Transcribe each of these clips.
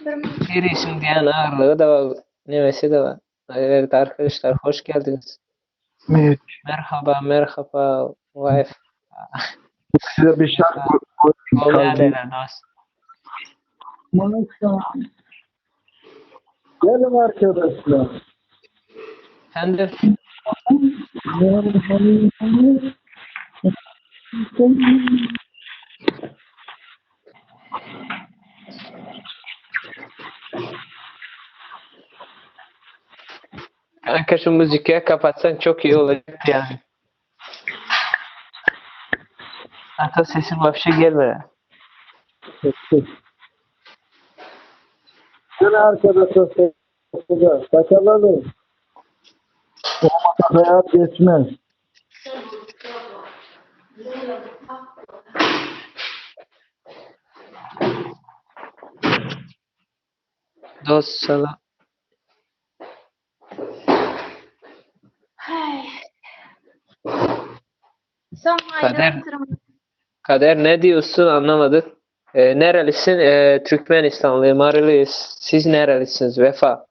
Bir isim diyen ağırlığı da var. Nevesi de var. Evet arkadaşlar hoş geldiniz. Evet. Merhaba merhaba. Vay. Size bir şarkı Oldu kaldı. derler dost. Gelin arkadaşlar. Efendim? Kanka şu müziği kapatsan çok iyi olacak yani. Hatta sesin vapşe gelmiyor. Gelin arkadaşlar. Kaçalalım. Olmasa hayat geçmez. Dost sana. Son Kader, ayrı Kader ne diyorsun anlamadık. Nerelisin? Türkmenistanlı, Marılıyız. Siz nerelisiniz? Vefa.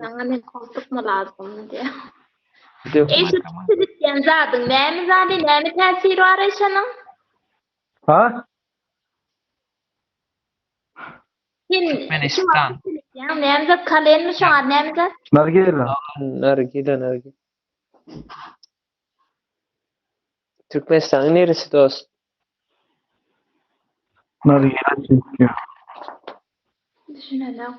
Jangan koltuk mu lazım diye. Diyor. Şu Türkçen zaten ne tesiri var yaşanın? Ha? Türkmenistan. Nemze kalenmi şu an nemze? Nargile. Nargile. Türkmenistan'ın neresi dost? Nargile çekiyor. Düşünelim.